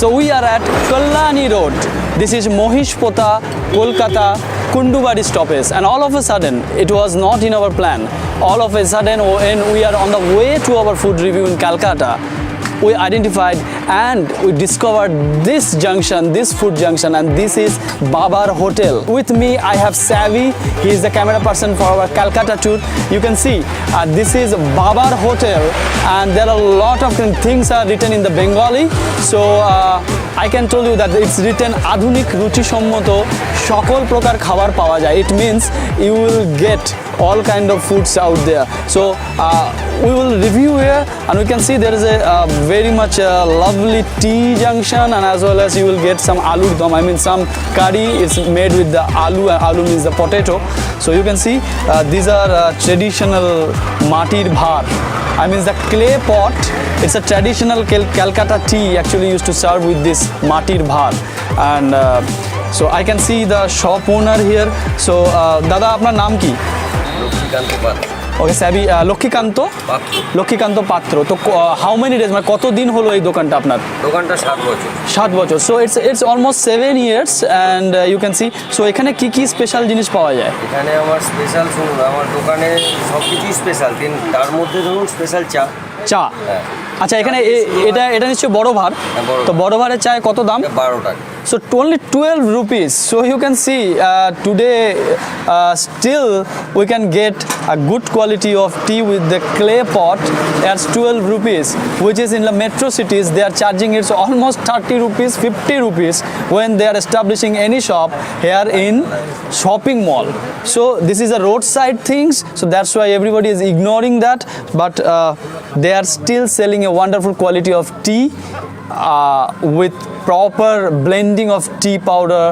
So we are at Kalyani Road. This is Mohishpota, Kolkata, Kundubadi stoppage, and all of a sudden, it was not in our plan. All of a sudden, when we are on the way to our food review in Calcutta, we identified and we discovered this junction, this food junction, and this is BABAR Hotel. With me, I have Savvy. He is the camera person for our Calcutta tour. You can see this is BABAR Hotel, and there are a lot of things are written in the Bengali. So I can tell you that it's written Adhunik Ruchi Sommoto Shokol Prokar Khabar Pawa Jay. It means you will get all kind of foods out there. So we will review here, and we can see there is a very much lovely tea junction, and as well as you will get some aloo dum. I mean, some curry is made with the aloo, and aloo means the potato. So you can see these are traditional matir bhar. I mean, the clay pot. It's a traditional Calcutta tea actually used to serve with this matir bhar. And so I can see the shop owner here. So dada, apnar naam ki? Okay, Savvy, Laxmikant পাত্র। তো how many days, মানে কতদিন হলো এই দোকানটা আপনার? দোকানটা 7 বছর। 7 বছর। So it's almost 7 years, and you can see. So এখানে কি কি স্পেশাল জিনিস পাওয়া যায়? এখানে আমার স্পেশাল শুনুন, আমার দোকানে সবকিছুই স্পেশাল, তার মধ্যে ধরুন স্পেশাল চা। আচ্ছা, এখানে এটা নিশ্চয়ই বড় ভার। তো বড় ভারের চায় কত দাম? 12 টাকা। So only 12 rupees. So you can see today still we can get a good quality of tea with the clay pot at 12 rupees, which is in the metro cities they are charging it almost 30 rupees, 50 rupees when they are establishing any shop here in shopping mall. So this is a roadside things, so that's why everybody is ignoring that, but they are still selling a wonderful quality of tea with proper blending of tea powder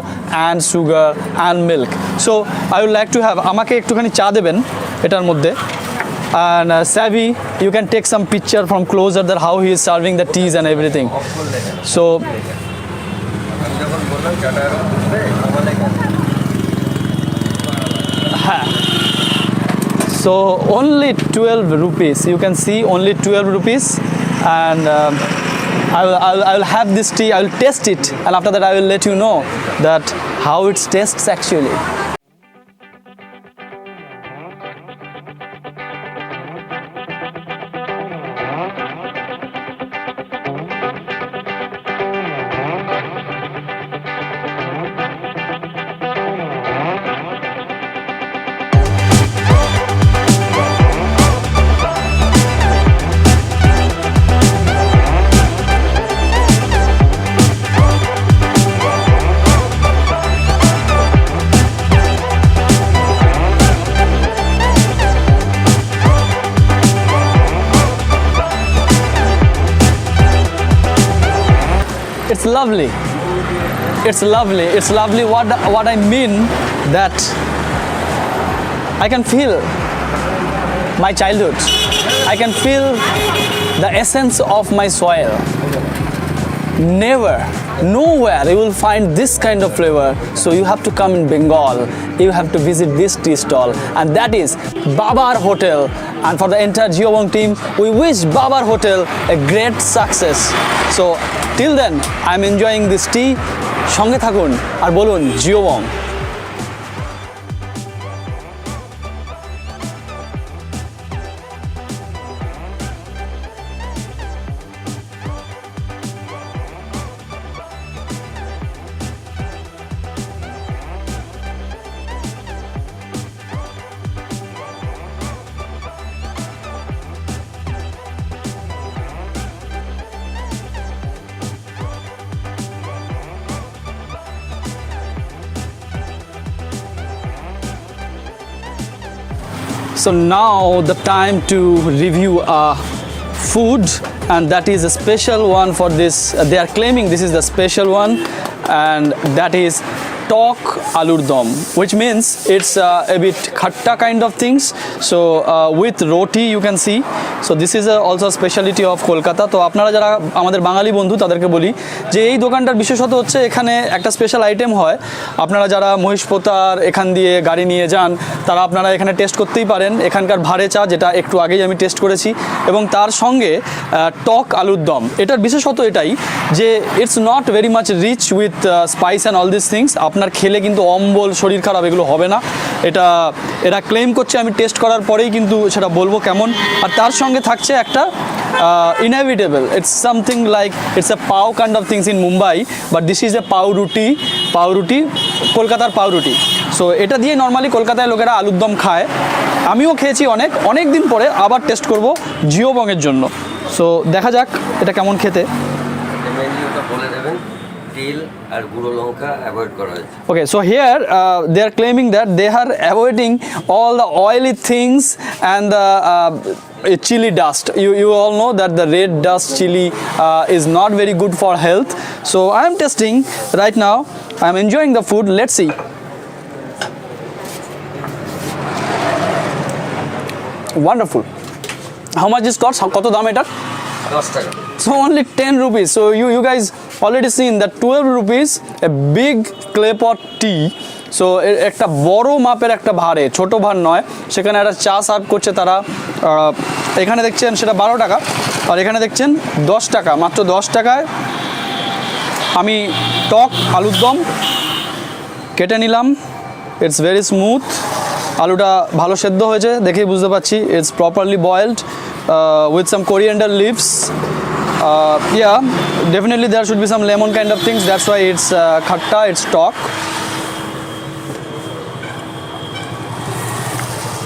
and sugar and milk. So I would like to have আমাকে একটুখানি চা দেবেন এটার মধ্যে, and Savvy, you can take some picture from closer that how he is serving the teas and everything. So so only 12 rupees, you can see, only 12 rupees, and I will have this tea, I will test it, and after that I will let you know that how it tastes actually. It's lovely. It's lovely. It's lovely. What I mean that I can feel my childhood. I can feel the essence of my soil. Never, nowhere you will find this kind of flavor. So you have to come in Bengal. You have to visit this tea stall, and that is BABAR Hotel. And for the entire JioBong team, we wish BABAR Hotel a great success. So till then, I'm enjoying this tea. সঙ্গে থাকুন আর বলুন JioBong. So now the time to review food, and that is a special one for this. They are claiming this is the special one, and that is tok alur dom, which means it's a bit khatta kind of things. So with roti you can see. So this is also a speciality of Kolkata. তো আপনারা যারা আমাদের বাঙালি বন্ধু তাদেরকে বলি যে এই দোকানটার বিশেষত হচ্ছে এখানে একটা স্পেশাল আইটেম হয়। আপনারা যারা মহিষপোতার এখান দিয়ে গাড়ি নিয়ে যান তারা আপনারা এখানে টেস্ট করতেই পারেন এখানকার ভারে চা, যেটা একটু আগেই আমি টেস্ট করেছি, এবং তার সঙ্গে টক আলুর দম। এটার বিশেষত এটাই যে it's not very much rich with spice and all this things. আপনার খেলে কিন্তু অম্বল, শরীর খারাপ এগুলো হবে না। এটা ক্লেম করছে, আমি টেস্ট করার পরেই কিন্তু সেটা বলবো কেমন। আর তার সঙ্গে থাকছে একটা inevitable, it's something like it's a pav kind of things in Mumbai, but this is a pav ruti কলকাতার পাউ রুটি। সো এটা দিয়ে নর্মালি কলকাতায় লোকেরা আলুর দম খায়। আমিও খেয়েছি অনেক দিন পরে, আবার টেস্ট করব জিওবং এর জন্য। সো দেখা যাক এটা কেমন খেতে। মেনলি ওটা বলে দেবেন, তেল আর গুঁড়ো লঙ্কা অ্যাভয়েড করা হয়েছে। Okay, so here they are claiming that they are avoiding all the oily things and the chili dust. You all know that the red dust chili is not very good for health. So I am testing right now. I am enjoying the food. Let's see. Wonderful. How much is cost? কত দাম এটা? 10 টাকা। So only 10 rupees. So you guys already seen that 12 rupees a big clay pot tea. So একটা বড় মাপের একটা ভারে, ছোট ভার নয়, সেখানে একটা চা সার্ভ করছে তারা। এখানে দেখছেন সেটা 12 টাকা, আর এখানে দেখছেন 10 টাকা, মাত্র 10 টাকায় আমি টক আলুর দম কেটে নিলাম। ইটস ভেরি স্মুথ, আলুটা ভালো সেদ্ধ হয়েছে দেখেই বুঝতে পারছি। It's properly boiled with some coriander leaves. Yeah, definitely there should be some lemon kind of things, that's why it's khatta, it's tok.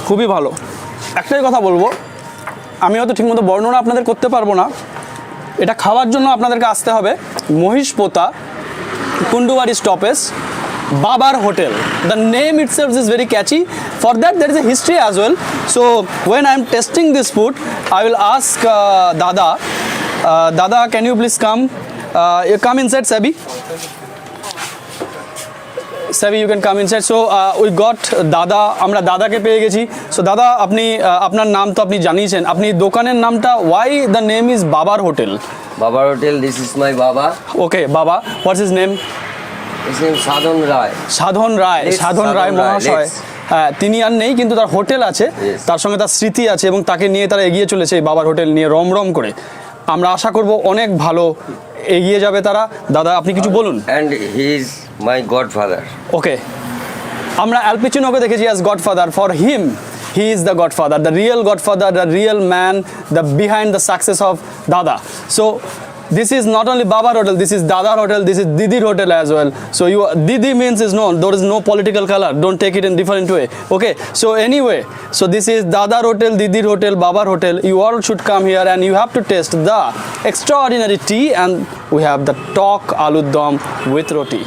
খুবই ভালো। একটাই কথা বলবো, আমি হয়তো ঠিকমতো বর্ণনা আপনাদের করতে পারবো না। এটা খাওয়ার জন্য আপনাদেরকে আসতে হবে Mahishpota Kundubari stoppage BABAR Hotel. The name itself is very catchy. For that there is a history as well. So when I am testing this food, I will ask Dada. Dada, can you please come? You come inside, Sabi. Sabi, you can come inside. So we got Dada. আমরা দাদাকে পেয়ে গেছি। So দাদা, আপনি আপনার নাম তো আপনি জানিয়েছেন, আপনি দোকানের নামটা, why the name is BABAR Hotel? BABAR Hotel, this is my Baba. Okay, Baba. What's his name? His name সাধন রায়। সাধন রায় মহাশয়। হ্যাঁ, তিনি আর নেই, কিন্তু তার হোটেল আছে, তার সঙ্গে তার স্মৃতি আছে, এবং তাকে নিয়ে তারা এগিয়ে চলেছে এই বাবার হোটেল নিয়ে রমরম করে। আমরা আশা করব অনেক ভালো এগিয়ে যাবে তারা। দাদা, আপনি কিছু বলুন। And he is my godfather. Okay, আমরা অ্যাল পাচিনোকে দেখেছি as godfather. For him he is the godfather, the real godfather, the real man, the behind the success of Dada. So this is not only BABAR Hotel, this is Dadar Hotel, this is Didir Hotel as well. So Didi means is no, there is no political color, don't take it in different way. Okay, so anyway, so this is Dadar Hotel, Didir Hotel, BABAR Hotel. You all should come here and you have to taste the extraordinary tea, and we have the tok aloo dom with roti.